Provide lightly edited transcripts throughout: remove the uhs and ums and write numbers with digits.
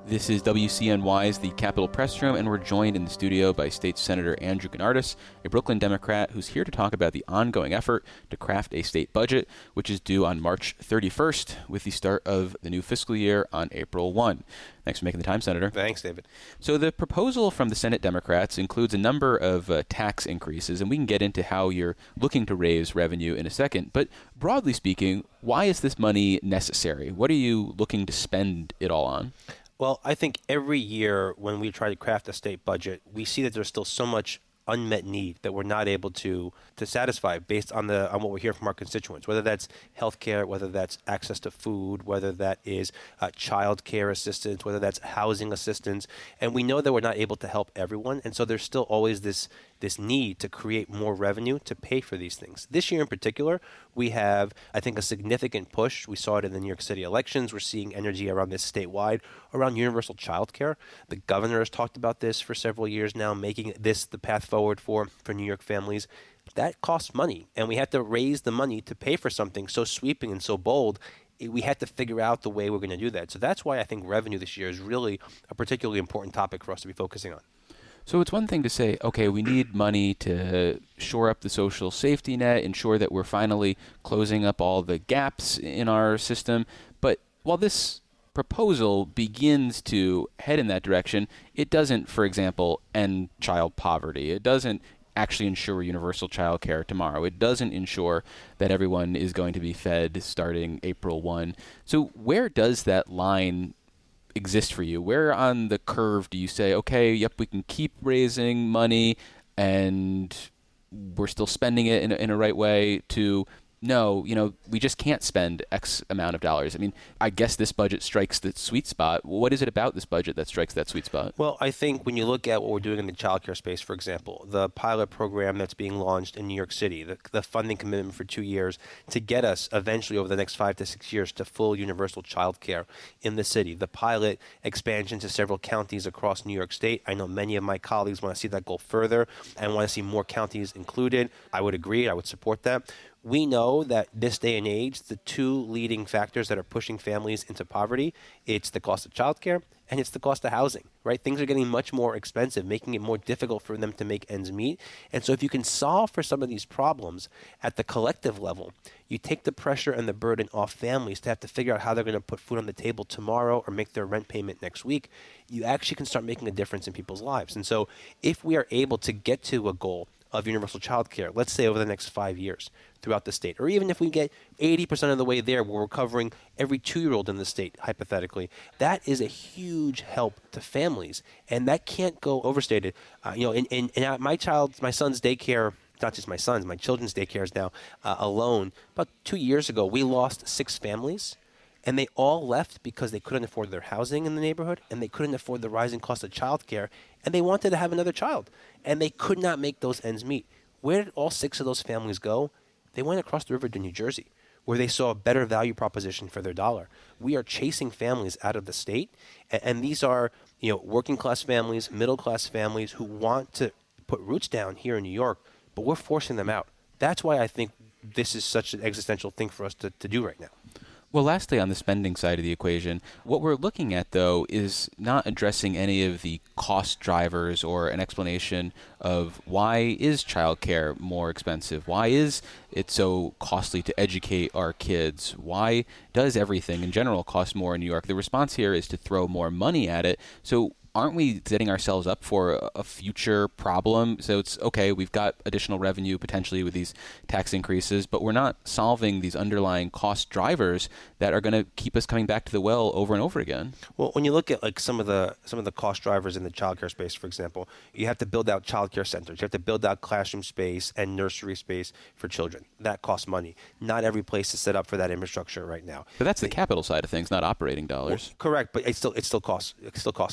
This is WCNY's The Capitol Press Room, and we're joined in the studio by State Senator Andrew Gounardes, a Brooklyn Democrat who's here to talk about the ongoing effort to craft a state budget, which is due on March 31st, with the start of the new fiscal year on April 1. Thanks for making the time, Senator. Thanks, David. So the proposal from the Senate Democrats includes a number of tax increases, and we can get into how you're looking to raise revenue in a second. But broadly speaking, why is this money necessary? What are you looking to spend it all on? Well, I think every year when we try to craft a state budget, we see that there's still so much unmet need that we're not able to satisfy based on what we hear from our constituents, whether that's healthcare, whether that's access to food, whether that is child care assistance, whether that's housing assistance. And we know that we're not able to help everyone. And so there's still always this need to create more revenue to pay for these things. This year in particular, we have, I think, a significant push. We saw it in the New York City elections. We're seeing energy around this statewide, around universal child care. The governor has talked about this for several years now, making this the path forward for New York families. That costs money, and we have to raise the money to pay for something so sweeping and so bold. We had to figure out the way we're going to do that. So that's why I think revenue this year is really a particularly important topic for us to be focusing on. So it's one thing to say, okay, we need money to shore up the social safety net, ensure that we're finally closing up all the gaps in our system. But while this proposal begins to head in that direction, it doesn't, for example, end child poverty. It doesn't actually ensure universal child care tomorrow. It doesn't ensure that everyone is going to be fed starting April 1. So where does that line exist for you? Where on the curve do you say, okay, yep, we can keep raising money and we're still spending it in a right way, to no, we just can't spend X amount of dollars? I mean, I guess this budget strikes the sweet spot. What is it about this budget that strikes that sweet spot? Well, I think when you look at what we're doing in the childcare space, for example, the pilot program that's being launched in New York City, the funding commitment for 2 years to get us eventually over the next 5 to 6 years to full universal childcare in the city, the pilot expansion to several counties across New York State. I know many of my colleagues want to see that go further and want to see more counties included. I would agree. I would support that. We know that this day and age, the two leading factors that are pushing families into poverty, it's the cost of childcare and it's the cost of housing, right? Things are getting much more expensive, making it more difficult for them to make ends meet. And so if you can solve for some of these problems at the collective level, you take the pressure and the burden off families to have to figure out how they're going to put food on the table tomorrow or make their rent payment next week. You actually can start making a difference in people's lives. And so if we are able to get to a goal of universal child care, let's say over the next 5 years throughout the state, or even if we get 80% of the way there where we're covering every 2-year-old in the state, hypothetically, that is a huge help to families. And that can't go overstated. In my son's daycare, not just my son's, my children's daycares now alone, about 2 years ago, we lost 6 families. And they all left because they couldn't afford their housing in the neighborhood, and they couldn't afford the rising cost of childcare, and they wanted to have another child, and they could not make those ends meet. Where did all 6 of those families go? They went across the river to New Jersey, where they saw a better value proposition for their dollar. We are chasing families out of the state, and these are working class families, middle class families who want to put roots down here in New York, but we're forcing them out. That's why I think this is such an existential thing for us to do right now. Well, lastly, on the spending side of the equation, what we're looking at, though, is not addressing any of the cost drivers or an explanation of why is childcare more expensive? Why is it so costly to educate our kids? Why does everything in general cost more in New York? The response here is to throw more money at it. So aren't we setting ourselves up for a future problem? So it's, okay, we've got additional revenue potentially with these tax increases, but we're not solving these underlying cost drivers that are going to keep us coming back to the well over and over again. Well, when you look at like some of the cost drivers in the childcare space, for example, you have to build out childcare centers. You have to build out classroom space and nursery space for children. That costs money. Not every place is set up for that infrastructure right now. But that's the capital side of things, not operating dollars. Well, correct, but it still costs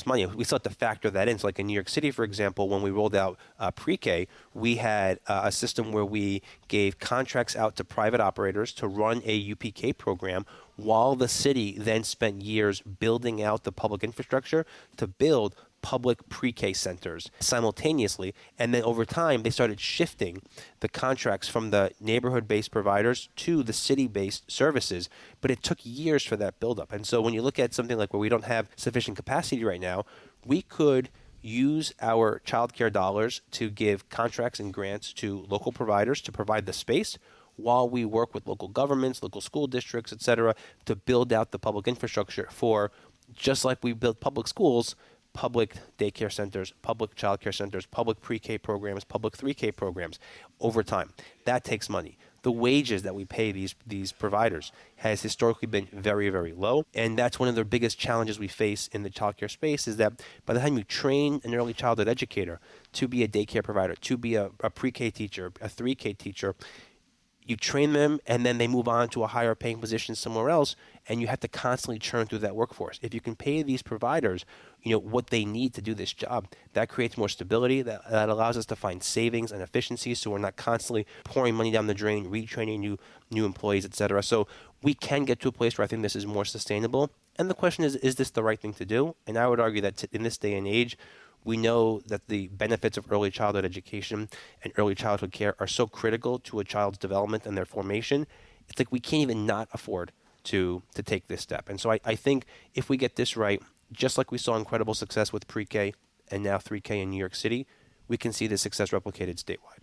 money. We still have to factor that in. So like in New York City, for example, when we rolled out pre-K, we had a system where we gave contracts out to private operators to run a UPK program while the city then spent years building out the public infrastructure to build public pre-K centers simultaneously. And then over time, they started shifting the contracts from the neighborhood-based providers to the city-based services. But it took years for that buildup. And so when you look at something like where we don't have sufficient capacity right now, we could use our childcare dollars to give contracts and grants to local providers to provide the space while we work with local governments, local school districts, et cetera, to build out the public infrastructure for, just like we build public schools, public daycare centers, public childcare centers, public pre-K programs, public 3K programs over time. That takes money. The wages that we pay these providers has historically been very, very low. And that's one of the biggest challenges we face in the childcare space is that by the time you train an early childhood educator to be a daycare provider, to be a pre-K teacher, a 3K teacher, you train them and then they move on to a higher paying position somewhere else, and you have to constantly churn through that workforce. If you can pay these providers, what they need to do this job, that creates more stability, that allows us to find savings and efficiencies, so we're not constantly pouring money down the drain, retraining new employees, et cetera. So we can get to a place where I think this is more sustainable. And the question is this the right thing to do? And I would argue that in this day and age, we know that the benefits of early childhood education and early childhood care are so critical to a child's development and their formation. It's like we can't even not afford to take this step. And so I think if we get this right, just like we saw incredible success with pre-K and now 3K in New York City, we can see this success replicated statewide.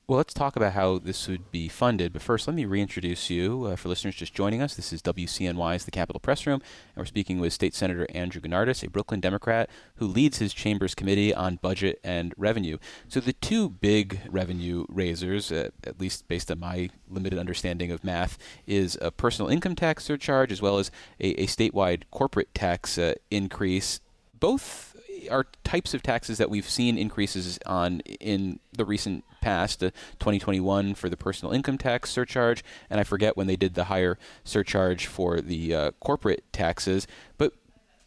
Well, let's talk about how this would be funded. But first, let me reintroduce you for listeners just joining us. This is WCNY's The Capitol Press Room, and we're speaking with State Senator Andrew Gounardes, a Brooklyn Democrat who leads his chamber's committee on budget and revenue. So the two big revenue raisers, at least based on my limited understanding of math, is a personal income tax surcharge as well as a statewide corporate tax increase. Both are types of taxes that we've seen increases on in the recent past, 2021 for the personal income tax surcharge, and I forget when they did the higher surcharge for the corporate taxes. But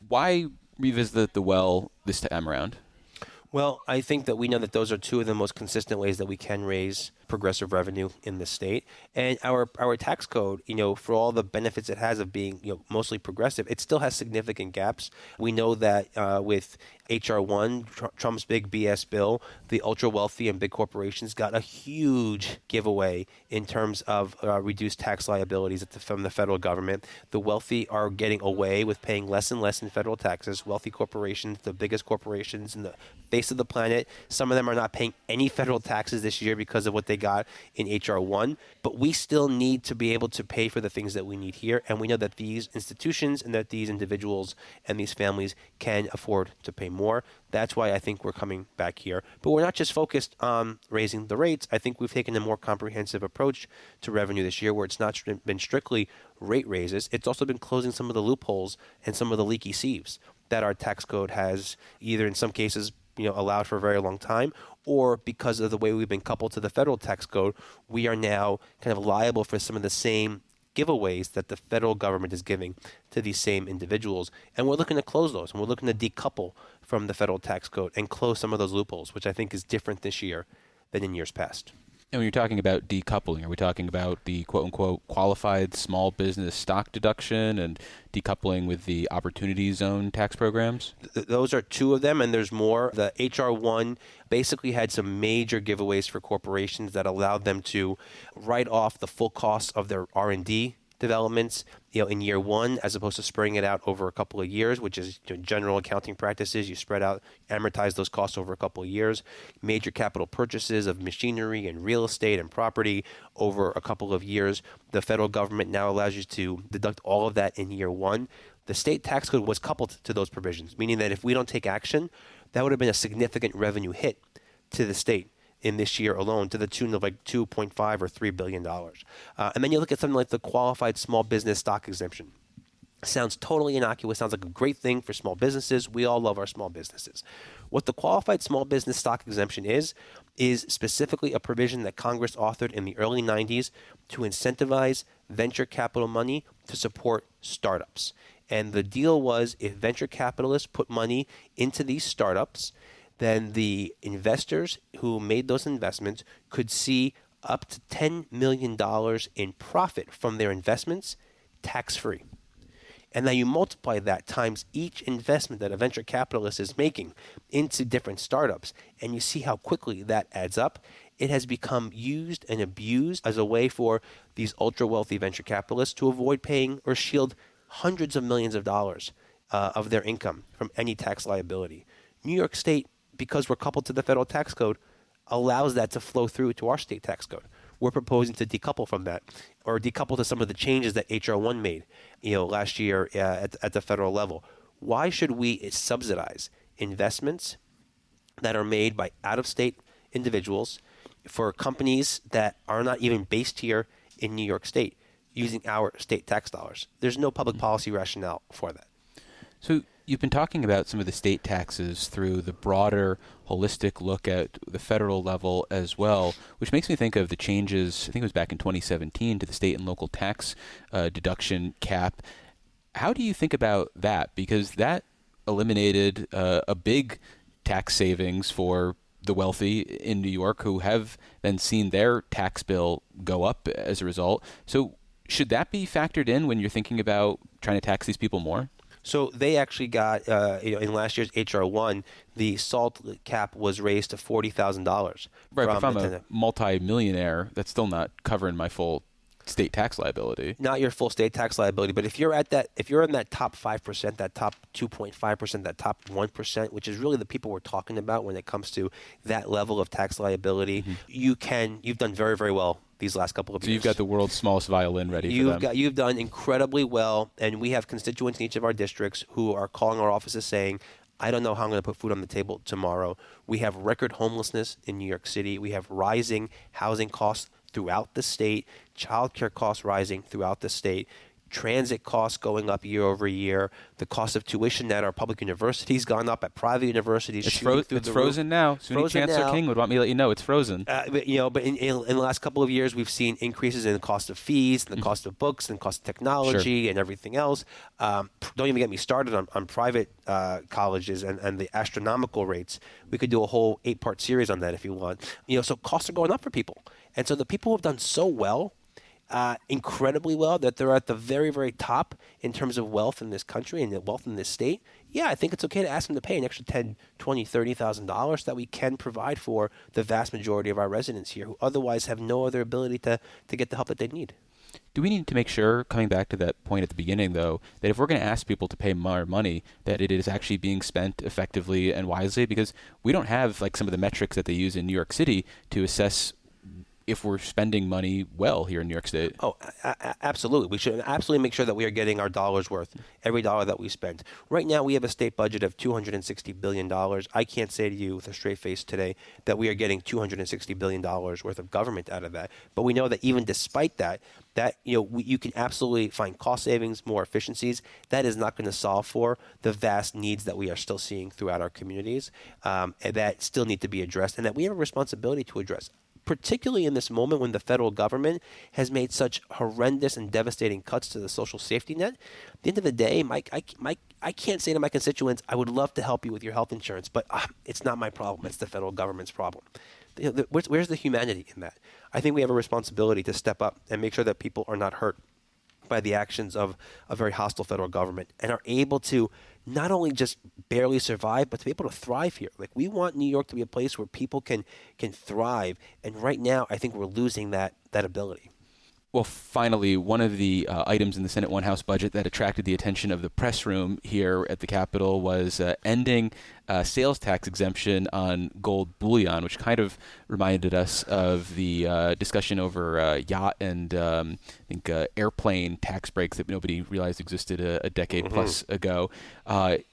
why revisit the well this time around? Well, I think that we know that those are two of the most consistent ways that we can raise progressive revenue in the state. And our tax code, for all the benefits it has of being, mostly progressive, it still has significant gaps. We know that with H.R. 1, Trump's big BS bill, the ultra wealthy and big corporations got a huge giveaway in terms of reduced tax liabilities from the federal government. The wealthy are getting away with paying less and less in federal taxes. Wealthy corporations, the biggest corporations in the face of the planet, some of them are not paying any federal taxes this year because of what they got in H.R. 1. But we still need to be able to pay for the things that we need here. And we know that these institutions and that these individuals and these families can afford to pay more. That's why I think we're coming back here. But we're not just focused on raising the rates. I think we've taken a more comprehensive approach to revenue this year where it's not been strictly rate raises. It's also been closing some of the loopholes and some of the leaky sieves that our tax code has either in some cases allowed for a very long time, or because of the way we've been coupled to the federal tax code, we are now kind of liable for some of the same giveaways that the federal government is giving to these same individuals. And we're looking to close those, and we're looking to decouple from the federal tax code and close some of those loopholes, which I think is different this year than in years past. And when you're talking about decoupling, are we talking about the quote-unquote qualified small business stock deduction and decoupling with the opportunity zone tax programs? Those are two of them, and there's more. The H.R. 1 basically had some major giveaways for corporations that allowed them to write off the full cost of their R&D developments in year one, as opposed to spreading it out over a couple of years, which is general accounting practices. You spread out, amortize those costs over a couple of years. Major capital purchases of machinery and real estate and property over a couple of years. The federal government now allows you to deduct all of that in year one. The state tax code was coupled to those provisions, meaning that if we don't take action, that would have been a significant revenue hit to the state in this year alone, to the tune of like $2.5 or $3 billion. And then you look at something like the qualified small business stock exemption. Sounds totally innocuous, sounds like a great thing for small businesses. We all love our small businesses. What the qualified small business stock exemption is specifically a provision that Congress authored in the early 90s to incentivize venture capital money to support startups. And the deal was if venture capitalists put money into these startups, then the investors who made those investments could see up to $10 million in profit from their investments tax-free. And now you multiply that times each investment that a venture capitalist is making into different startups, and you see how quickly that adds up. It has become used and abused as a way for these ultra-wealthy venture capitalists to avoid paying or shield hundreds of millions of dollars of their income from any tax liability. New York State, because we're coupled to the federal tax code, allows that to flow through to our state tax code. We're proposing to decouple from that, or decouple to some of the changes that HR 1 made, last year at the federal level. Why should we subsidize investments that are made by out-of-state individuals for companies that are not even based here in New York State using our state tax dollars? There's no public policy rationale for that. So you've been talking about some of the state taxes through the broader, holistic look at the federal level as well, which makes me think of the changes, I think it was back in 2017, to the state and local tax deduction cap. How do you think about that? Because that eliminated a big tax savings for the wealthy in New York who have then seen their tax bill go up as a result. So should that be factored in when you're thinking about trying to tax these people more? So they actually got, in last year's HR 1, the SALT cap was raised to $40,000. Right, but if I'm a multi-millionaire, that's still not covering my full state tax liability. Not your full state tax liability, but if you're in that top 5%, that top 2.5%, that top 1%, which is really the people we're talking about when it comes to that level of tax liability, you've done very, very well these last couple of years. So you've got the world's smallest violin ready for them. You've done incredibly well, and we have constituents in each of our districts who are calling our offices saying, I don't know how I'm going to put food on the table tomorrow. We have record homelessness in New York City. We have rising housing costs throughout the state, childcare costs rising throughout the state, transit costs going up year over year, the cost of tuition at our public universities gone up, at private universities. It's frozen now. SUNY Chancellor King would want me to let you know it's frozen. But in the last couple of years, we've seen increases in the cost of fees, and the cost of books, and the cost of technology, and everything else. Don't even get me started on private colleges and the astronomical rates. We could do a whole 8-part series on that if you want. So costs are going up for people. And so the people who have done so well, incredibly well, that they're at the very, very top in terms of wealth in this country and the wealth in this state, yeah, I think it's okay to ask them to pay an extra $10,000, $20,000, $30,000 that we can provide for the vast majority of our residents here who otherwise have no other ability to get the help that they need. Do we need to make sure, coming back to that point at the beginning, though, that if we're going to ask people to pay more money, that it is actually being spent effectively and wisely? Because we don't have like some of the metrics that they use in New York City to assess if we're spending money well here in New York State. Oh, absolutely. We should absolutely make sure that we are getting our dollar's worth, every dollar that we spend. Right now, we have a state budget of $260 billion. I can't say to you with a straight face today that we are getting $260 billion worth of government out of that. But we know that even despite that you can absolutely find cost savings, more efficiencies. That is not going to solve for the vast needs that we are still seeing throughout our communities and that still need to be addressed and that we have a responsibility to address, particularly in this moment when the federal government has made such horrendous and devastating cuts to the social safety net. At the end of the day, I can't say to my constituents, I would love to help you with your health insurance, but it's not my problem. It's the federal government's problem. Where's the humanity in that? I think we have a responsibility to step up and make sure that people are not hurt by the actions of a very hostile federal government and are able to not only just barely survive, but to be able to thrive here. Like, we want New York to be a place where people can thrive. And right now, I think we're losing that ability. Well, finally, one of the items in the Senate One-House budget that attracted the attention of the press room here at the Capitol was ending sales tax exemption on gold bullion, which kind of reminded us of the discussion over yacht and I think airplane tax breaks that nobody realized existed a decade plus ago.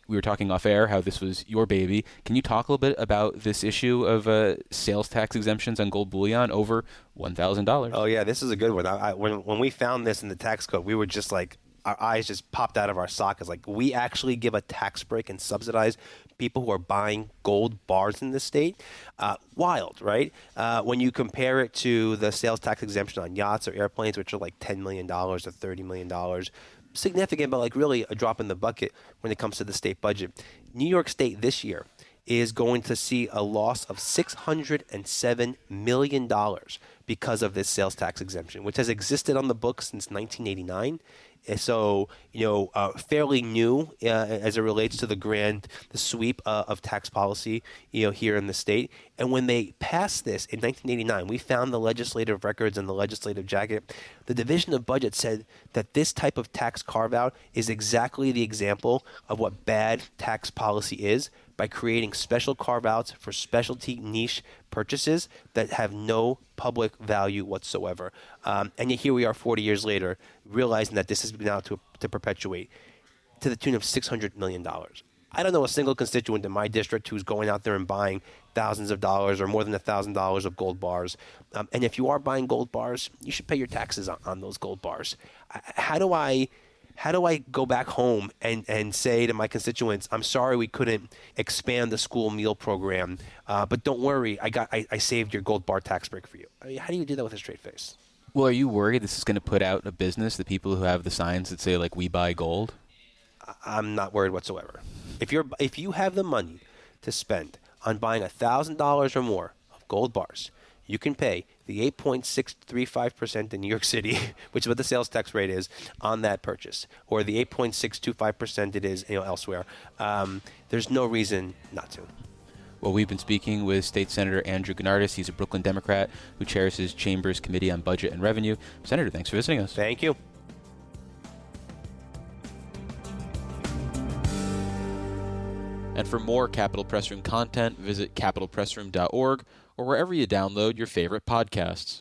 We were talking off air how this was your baby. Can you talk a little bit about this issue of sales tax exemptions on gold bullion over $1,000? Oh, yeah, this is a good one. When we found this in the tax code, we were just like, our eyes just popped out of our sockets. Like, we actually give a tax break and subsidize people who are buying gold bars in the state. Wild, right? When you compare it to the sales tax exemption on yachts or airplanes, which are like $10 million or $30 million, significant, but like really a drop in the bucket when it comes to the state budget. New York State this year is going to see a loss of $607 million because of this sales tax exemption, which has existed on the books since 1989. So, fairly new as it relates to the sweep of tax policy, here in the state. And when they passed this in 1989, we found the legislative records and the legislative jacket. The Division of Budget said that this type of tax carve-out is exactly the example of what bad tax policy is, by creating special carve-outs for specialty niche purchases that have no public value whatsoever. And yet here we are 40 years later, realizing that this is now to perpetuate to the tune of $600 million. I don't know a single constituent in my district who's going out there and buying thousands of dollars or more than $1,000 of gold bars. And if you are buying gold bars, you should pay your taxes on those gold bars. How do I go back home and say to my constituents, I'm sorry we couldn't expand the school meal program, but don't worry, I saved your gold bar tax break for you? I mean, how do you do that with a straight face? Well, are you worried this is going to put out of business the people who have the signs that say, like, we buy gold? I'm not worried whatsoever. If you have the money to spend on buying $1,000 or more of gold bars, you can pay the 8.635% in New York City, which is what the sales tax rate is, on that purchase, or the 8.625% it is elsewhere. There's no reason not to. Well, we've been speaking with State Senator Andrew Gounardes. He's a Brooklyn Democrat who chairs his chamber's Committee on Budget and Revenue. Senator, thanks for visiting us. Thank you. And for more Capitol Press Room content, visit capitolpressroom.org or wherever you download your favorite podcasts.